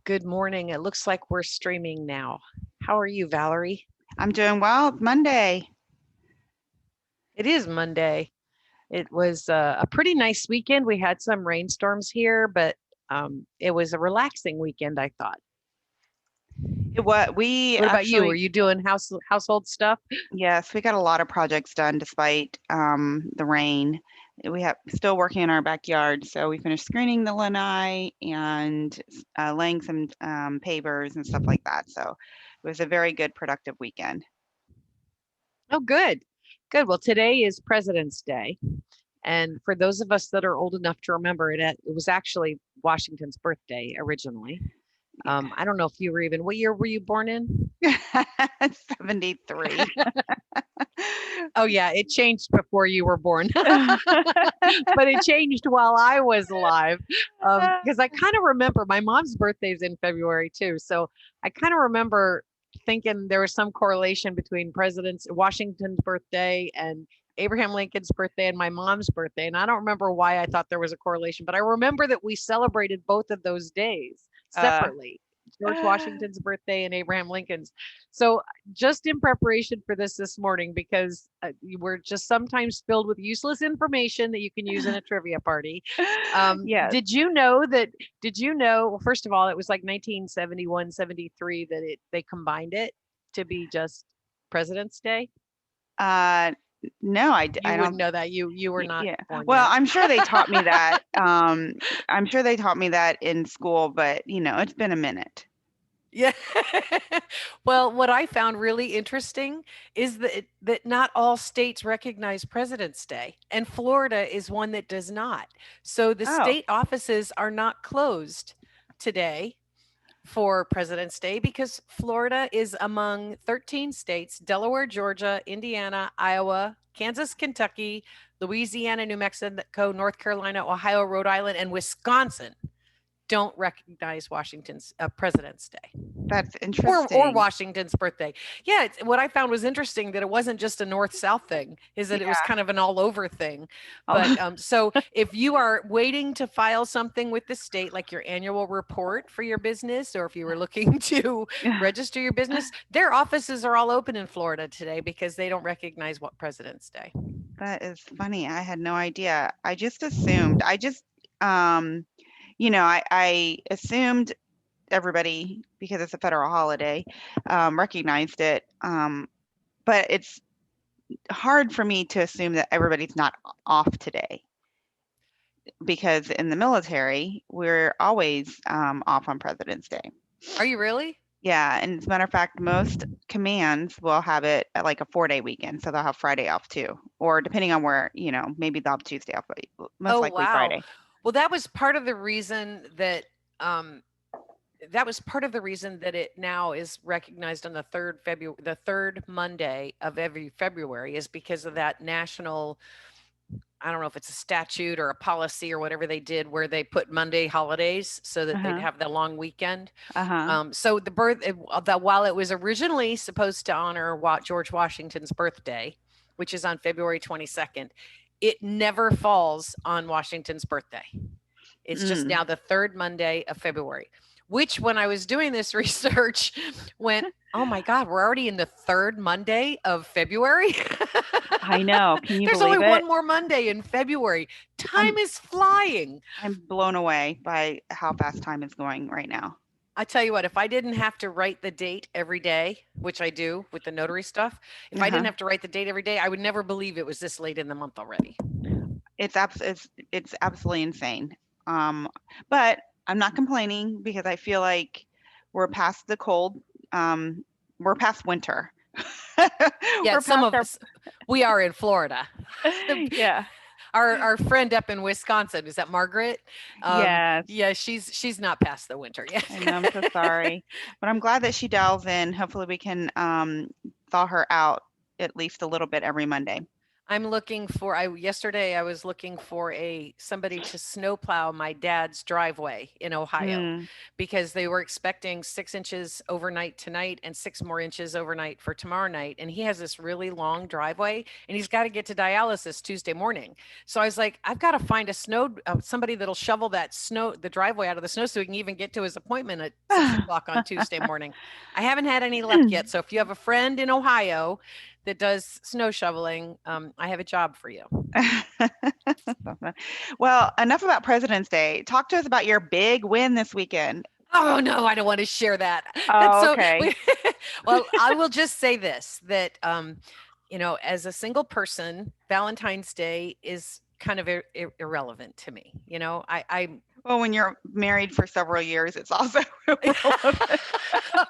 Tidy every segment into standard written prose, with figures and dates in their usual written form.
Good morning. It looks like we're streaming now. How are you, Valerie? I'm doing well. It's Monday. It is Monday. It was a pretty nice weekend. We had some rainstorms here, but it was a relaxing weekend, I thought. What we What about you? Were actually, you doing household stuff? yes, we got a lot of projects done despite the rain. We have still working in our backyard, so we finished screening the lanai and laying some pavers and stuff like that. So it was a very good, productive weekend. Oh, good. Good. Well, today is President's Day. And for those of us that are old enough to remember it, it was actually Washington's birthday originally. I don't know if you were even, what year were you born in? Yeah. 73. Oh, yeah, it changed before you were born, but it changed while I was alive. Because I kind of remember my mom's birthday is in February too. So I kind of remember thinking there was some correlation between President's Washington's birthday and Abraham Lincoln's birthday and my mom's birthday. And I don't remember why I thought there was a correlation, but I remember that we celebrated both of those days uh, separately. George Washington's birthday and Abraham Lincoln's. So just in preparation for this morning, because we're just sometimes filled with useless information that you can use in a trivia party. yes. Did you know, well, first of all, it was like 1971, 73 that they combined it to be just President's Day? Uh, no, You I wouldn't don't. know that. You were not Yeah. born Well, yet. I'm sure they taught me that. I'm sure they taught me that in school, but it's been a minute. Yeah. Well, what I found really interesting is that not all states recognize President's Day, and Florida is one that does not. So the Oh, state offices are not closed today for President's Day because Florida is among 13 states, Delaware, Georgia, Indiana, Iowa, Kansas, Kentucky, Louisiana, New Mexico, North Carolina, Ohio, Rhode Island, and Wisconsin don't recognize Washington's President's Day that's or interesting. Washington's birthday. Yeah, what I found was interesting that it wasn't just a north-south thing, is that it was Yeah. kind of an all-over thing. But Oh, so if you are waiting to file something with the state, like your annual report for your business, or if you were looking to yeah. register your business, their offices are all open in Florida today because they don't recognize what President's Day. That is funny. I had no idea. I just assumed. Um, I assumed everybody, because it's a federal holiday, recognized it. But it's hard for me to assume that everybody's not off today because in the military, we're always off on President's Day. Are you really? Yeah, and as a matter of fact, most commands will have it at like a 4-day weekend, so they'll have Friday off too. Or depending on where, maybe they'll have Tuesday off, but most Oh, likely wow. Friday. Well, that was part of the reason um, it now is recognized on the third Monday of every February is because of that national, I don't know if it's a statute or a policy or whatever they did where they put Monday holidays so that they'd Uh-huh. have the long weekend. Uh-huh. So that while it was originally supposed to honor George Washington's birthday, which is on February 22nd, it never falls on Washington's birthday. It's just Mm. now the third Monday of February, which when I was doing this research went, oh my God, we're already in the third Monday of February. I know. Can you There's only believe it? one more Monday in February. Time I'm is flying. I'm blown away by how fast time is going right now. I tell you what, if I didn't have to write the date every day, which I do with the notary stuff, if I didn't Uh-huh. have to write the date every day, I would never believe it was this late in the month already. It's absolutely insane. Um, but I'm not complaining because I feel like we're past the cold. Um, we're past winter. Yeah, We're some past of us, we are in Florida. yeah. Our friend up in Wisconsin, is that Margaret? Yes. Yeah, she's not past the winter yet. I know, I'm so sorry. But I'm glad that she dials in. Hopefully we can thaw her out at least a little bit every Monday. I'm looking for, yesterday I was looking for somebody to snowplow my dad's driveway in Ohio Mm. because they were expecting 6 inches overnight tonight and 6 more inches overnight for tomorrow night. And he has this really long driveway and he's got to get to dialysis Tuesday morning. So I was like, I've got to find somebody that'll shovel the driveway out of the snow so he can even get to his appointment at 6 o'clock on Tuesday morning. I haven't had any luck yet. So if you have a friend in Ohio that does snow shoveling, I have a job for you. Well, enough about President's Day. Talk to us about your big win this weekend. Oh no, I don't want to share that. That's Oh, so okay. well, I will just say this that as a single person, Valentine's Day is kind of irrelevant to me. Well, when you're married for several years, it's also irrelevant.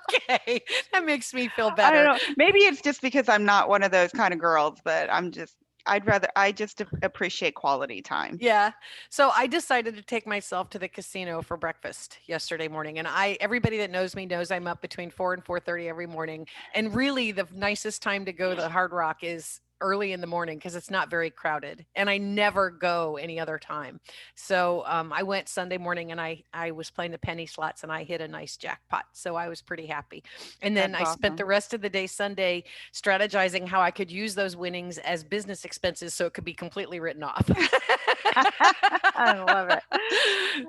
Okay, that makes me feel I better. don't know. Maybe it's just because I'm not one of those kind of girls, but I just appreciate quality time. Yeah. So I decided to take myself to the casino for breakfast yesterday morning. And everybody that knows me knows I'm up between 4 and 4:30 every morning. And really the nicest time to go to the Hard Rock is early in the morning because it's not very crowded and I never go any other time. So I went Sunday morning and I was playing the penny slots and I hit a nice jackpot. So I was pretty happy. And then That's I spent the awesome. rest of the day Sunday strategizing how I could use those winnings as business expenses so it could be completely written off. I love it.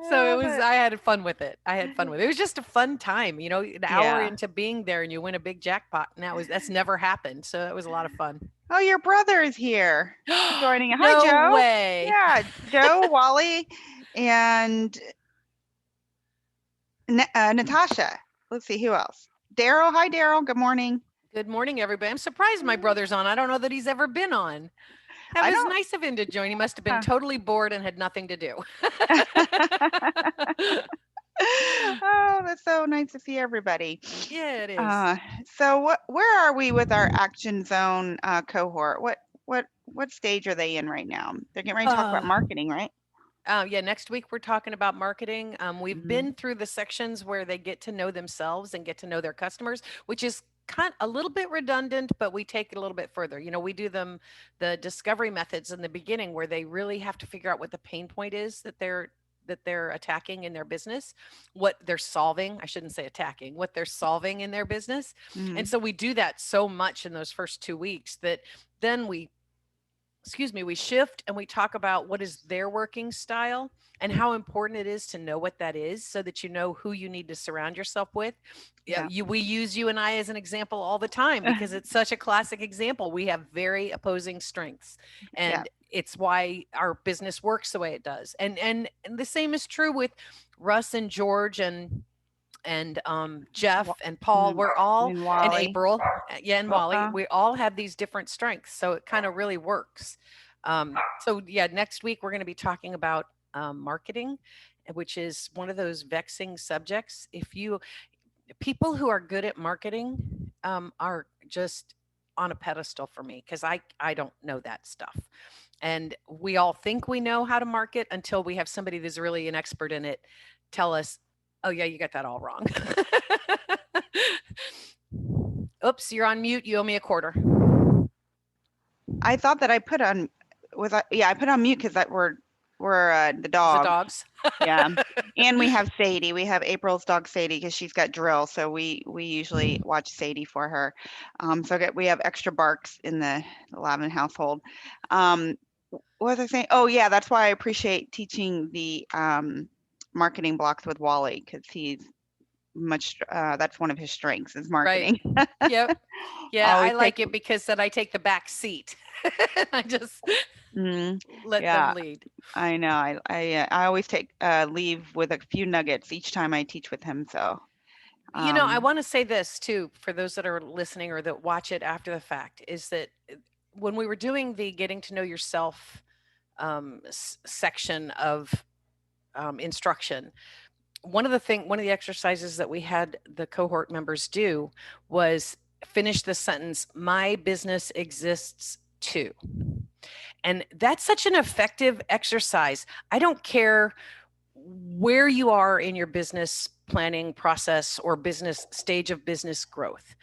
So Love it. I had fun with it. It was just a fun time, an hour Yeah. into being there and you win a big jackpot. And that's never happened. So it was a lot of fun. Oh, your brother is here joining. Hi, No Joe. way. Yeah, Joe, Wally, and Natasha. Let's see who else. Daryl. Hi, Daryl. Good morning. Good morning, everybody. I'm surprised my brother's on. I don't know that he's ever been on. That I was don't. nice of him to join. He must have been totally bored and had nothing to do. Oh, that's so nice to see everybody. Yeah, it is. So where are we with our Action Zone cohort? What stage are they in right now? They're getting ready to talk about marketing, right? Yeah, next week we're talking about marketing. We've Mhm. been through the sections where they get to know themselves and get to know their customers, which is kind of a little bit redundant, but we take it a little bit further. We do the discovery methods in the beginning where they really have to figure out what the pain point is that they're attacking in their business, what they're solving. I shouldn't say attacking, what they're solving in their business. And Mhm. so we do that so much in those first 2 weeks that then we shift and we talk about what is their working style and how important it is to know what that is so that you know who you need to surround yourself with. Yeah. We use you and I as an example all the time because it's such a classic example. We have very opposing strengths Yeah. and it's why our business works the way it does. And the same is true with Russ and George and Jeff and Paul. We're all And and Wally. April, yeah, and Molly. Uh, We all have these different strengths, so it kind of really works. So yeah, next week we're going to be talking about marketing, which is one of those vexing subjects. If you people who are good at marketing are just on a pedestal for me because I don't know that stuff. And we all think we know how to market until we have somebody that's really an expert in it tell us, oh, yeah, you got that all wrong. Oops, you're on mute. You owe me a quarter. I thought that I put on I put on mute because that we're the The dog. dogs. Yeah. And we have Sadie. We have April's dog Sadie because she's got drill. So we usually watch Sadie for her. So we have extra barks in the Lavin household. What was I saying? Oh yeah, that's why I appreciate teaching the marketing blocks with Wally because he's that's one of his strengths is marketing. Right. Yep. Yeah, I Always like it because then I take the back seat. I just let yeah, them lead. I know. I always take leave with a few nuggets each time I teach with him. So I want to say this too for those that are listening or that watch it after the fact is that when we were doing the getting to know yourself section of instruction, one of the exercises that we had the cohort members do was finish the sentence, my business exists too. And that's such an effective exercise. I don't care where you are in your business planning process or business stage of business growth.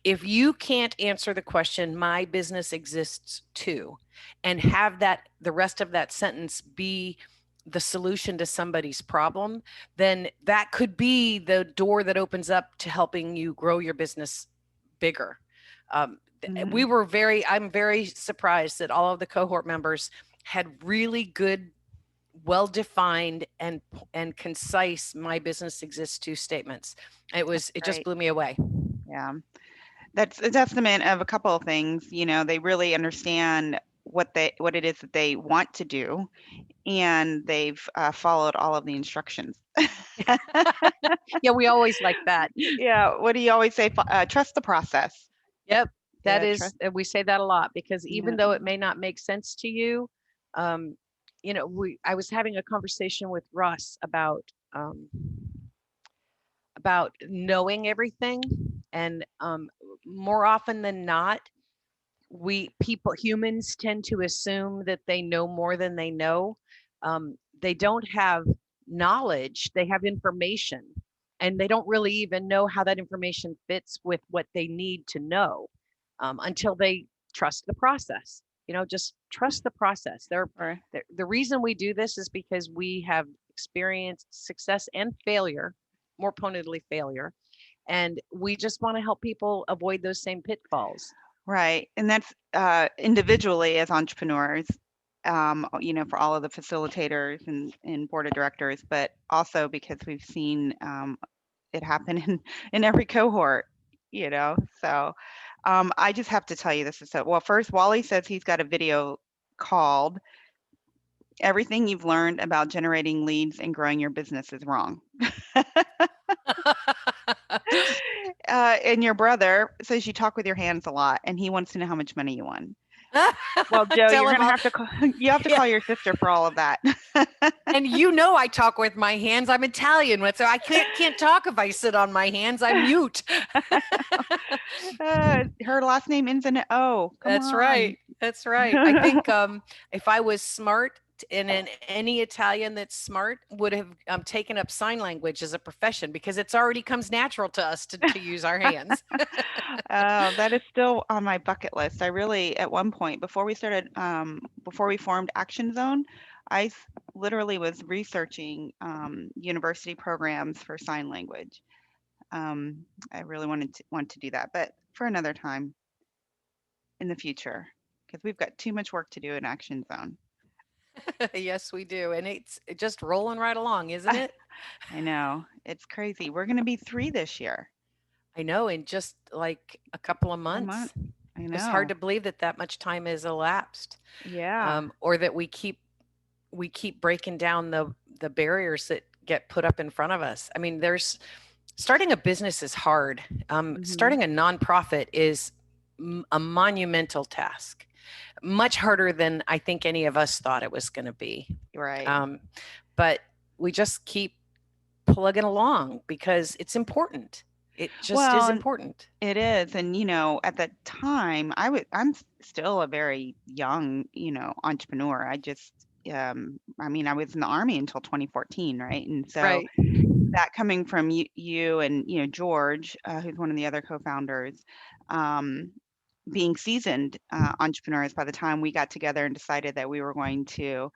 if you can't answer the question, my business exists too, and have that, the rest of that sentence be the solution to somebody's problem, then that could be the door that opens up to helping you grow your business bigger. We were I'm very surprised that all of the cohort members had really good, well-defined and concise "my business exists too" statements. It just blew me away. Yeah. That's a testament of a couple of things. They really understand what it is that they want to do, and they've followed all of the instructions. Yeah, we always like that. Yeah. What do you always say? Trust the process. Yep. That Yeah, is, we say that a lot, because even Yeah. though it may not make sense to you, I was having a conversation with Russ about knowing everything. And more often than not, humans tend to assume that they know more than they know. They don't have knowledge, they have information, and they don't really even know how that information fits with what they need to know, until they trust the process. Just trust the process. Or The reason we do this is because we have experienced success and failure, more pointedly failure, and we just want to help people avoid those same pitfalls. Right. And that's individually as entrepreneurs, for all of the facilitators and board of directors, but also because we've seen it happen in every cohort, So I just have to tell you this is well, first, Wally says he's got a video called "Everything You've Learned About Generating Leads and Growing Your Business is Wrong." And your brother says you talk with your hands a lot, and he wants to know how much money you won. Well, Joe, Tell you're him gonna have to you have to call your sister for all of that. And I talk with my hands. I'm Italian, so I can't talk if I sit on my hands. I'm mute. Her last name ends in an O. That's right. That's right. I think if I was smart, and any Italian that's smart would have taken up sign language as a profession, because it's already comes natural to us to use our hands. That is still on my bucket list. I really, at one point, before we formed Action Zone, I literally was researching university programs for sign language. I really want to do that, but for another time in the future, because we've got too much work to do in Action Zone. Yes, we do. And it's just rolling right along, isn't it? I know. It's crazy. We're going to be 3 this year. I know. In just like a couple of months. I know. It's hard to believe that much time has elapsed. Yeah. Or that we keep breaking down the barriers that get put up in front of us. I mean, starting a business is hard. Starting a nonprofit is a monumental task. Much harder than I think any of us thought it was going to be. Right. But we just keep plugging along because it's important. It just is important. It is. And, at that time, I'm still a very young, entrepreneur. I was in the Army until 2014, right? And so that coming from you and, George, who's one of the other co-founders, being seasoned entrepreneurs, by the time we got together and decided that we were going to,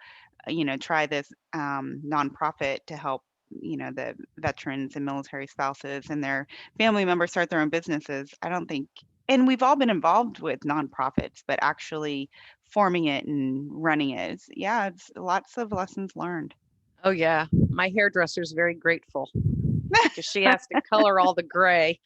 try this nonprofit to help, the veterans and military spouses and their family members start their own businesses, I don't think, and we've all been involved with nonprofits, but actually forming it and running it, it's lots of lessons learned. Oh yeah, my hairdresser is very grateful because she has to color all the gray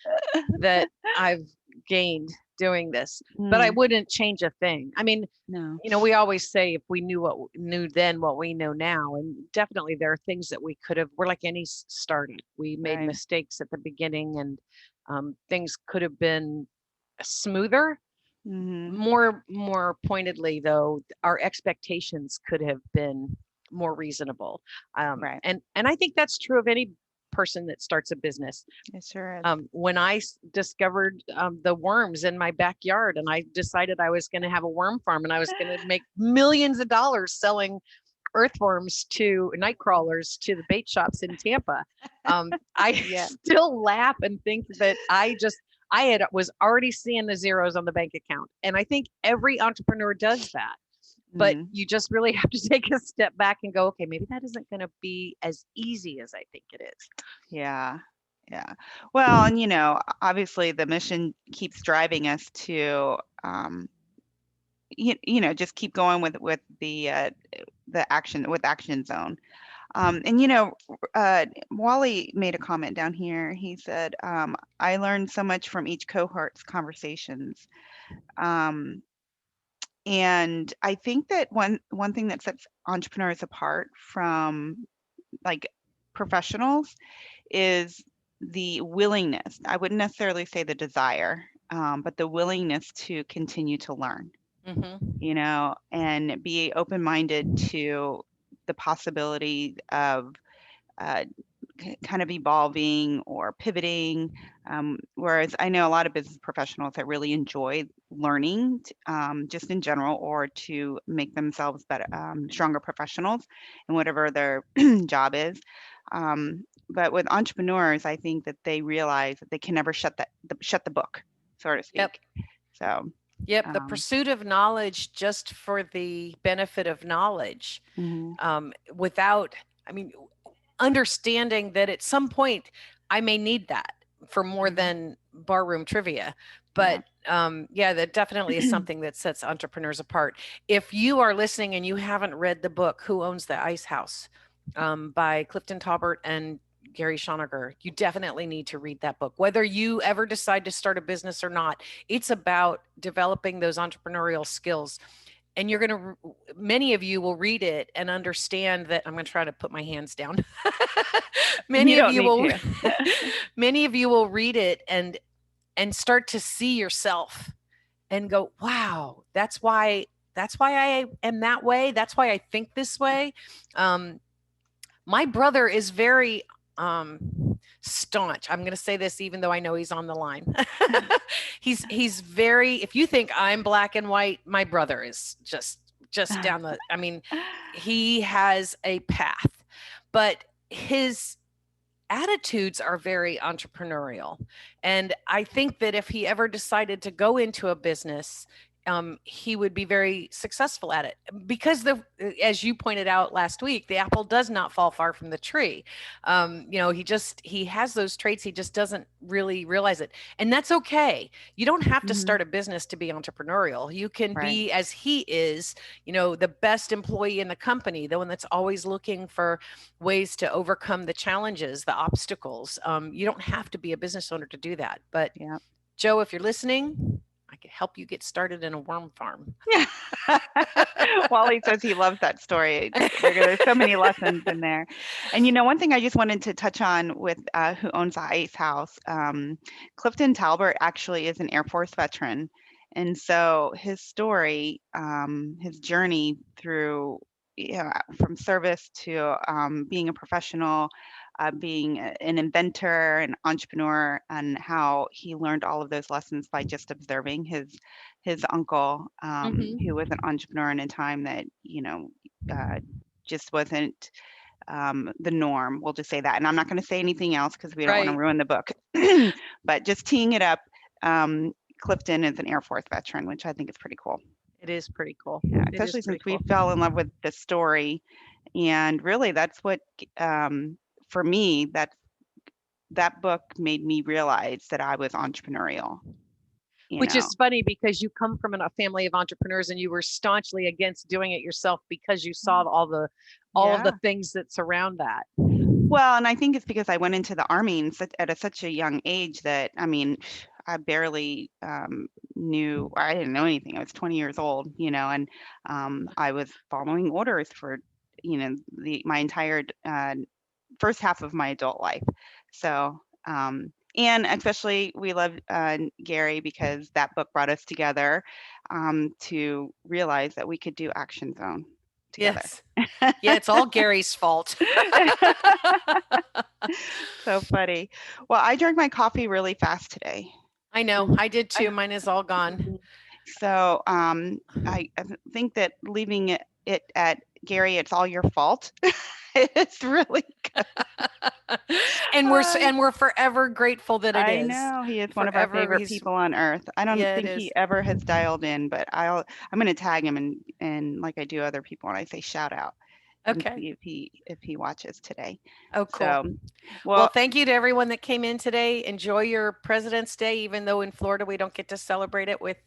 that I've gained doing this, but I wouldn't change a thing. I mean, No. We always say if we knew then what we know now, and definitely there are things that we're like any startup. We made Right. mistakes at the beginning, and things could have been smoother. More pointedly, though, our expectations could have been more reasonable. Right. And I think that's true of any person that starts a business. It sure is. When I discovered the worms in my backyard, and I decided I was going to have a worm farm, and I was going to make millions of dollars selling earthworms to night crawlers to the bait shops in Tampa. I still laugh and think that was already seeing the zeros on the bank account. And I think every entrepreneur does that. But Mhm. you just really have to take a step back and go, okay, maybe that isn't going to be as easy as I think it is. Yeah. Yeah. Well, and obviously the mission keeps driving us to just keep going with the action zone. And Wally made a comment down here. He said, I learned so much from each cohort's conversations. And I think that one thing that sets entrepreneurs apart from like professionals is the willingness. I wouldn't necessarily say the desire, but the willingness to continue to learn, Mm-hmm. and be open-minded to the possibility of uh, kind of evolving or pivoting. Whereas I know a lot of business professionals that really enjoy learning, just in general, or to make themselves better, stronger professionals in whatever their job is. But with entrepreneurs, I think that they realize that they can never shut the book, so to Yep. speak. So, Yep. The pursuit of knowledge just for the benefit of knowledge, mhm, without, I mean, understanding that at some point I may need that for more mhm, than barroom trivia. yeah. But yeah, that definitely is something that sets entrepreneurs apart. If you are listening and you haven't read the book, Who Owns the Ice House, by Clifton Talbert and Gary Schonager, you definitely need to read that book. Whether you ever decide to start a business or not, it's about developing those entrepreneurial skills. And you're going to, many of you will read it and understand that. I'm going to try to put my hands down. You Many of don't you need will, to. many of you will read it and start to see yourself and go, wow, that's why I am that way. That's why I think this way. My brother is very staunch. I'm going to say this even though I know he's on the line. he's very, if you think I'm black and white, my brother is just down the, I mean, he has a path, but his attitudes are very entrepreneurial. And I think that if he ever decided to go into a business, he would be very successful at it because as you pointed out last week, the apple does not fall far from the tree. He has those traits. He just doesn't really realize it. And that's okay. You don't have to Mhm, start a business to be entrepreneurial. You can right. be, as he is, the best employee in the company, the one that's always looking for ways to overcome the challenges, the obstacles. You don't have to be a business owner to do that. But Yeah. Joe, if you're listening, I could help you get started in a worm farm. Wally says he loves that story. There's so many lessons in there. And one thing I just wanted to touch on with Who Owns the Ice House, Clifton Talbert actually is an Air Force veteran. And so his story, his journey through, from service to being a professional, being an inventor, an entrepreneur, and how he learned all of those lessons by just observing his uncle, who was an entrepreneur in a time that just wasn't the norm. We'll just say that, and I'm not going to say anything else because we don't want to Right. ruin the book. But just teeing it up, Clifton is an Air Force veteran, which I think is pretty cool. It is pretty cool. Yeah, It is especially since pretty we cool. fell in love with the story, and really, that's what for me that book made me realize that I was entrepreneurial. Which is funny because you come from a family of entrepreneurs and you were staunchly against doing it yourself because you saw all of Yeah. the things that surround that. Well, and I think it's because I went into the Army at such a young age that, I mean, I barely knew, I didn't know anything. I was 20 years old, and I was following orders for, my entire first half of my adult life. So, and especially we love Gary because that book brought us together to realize that we could do Action Zone together. Yes. Yeah, it's all Gary's fault. So funny. Well, I drank my coffee really fast today. I know. I did too. Mine is all gone. So I think that leaving it at Gary, it's all your fault. It's really good. And we're forever grateful that it I is. know he is one of our Forever, favorite he's- people on earth. I don't Yeah, it think is. he ever has dialed in, but I'm going to tag him and like I do other people, and I say shout out and Okay. see if he watches today. Oh, cool. So, Well, well, thank you to everyone that came in today. Enjoy your President's Day, even though in Florida we don't get to celebrate it with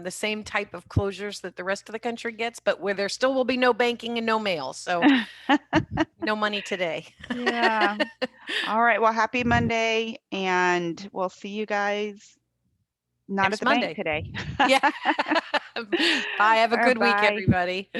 the same type of closures that the rest of the country gets, but where there still will be no banking and no mail. So no money today. yeah. All right. Well, happy Monday, and we'll see you guys not Next at the Monday. bank today. Yeah. Bye. Have a All right, good week, bye. everybody.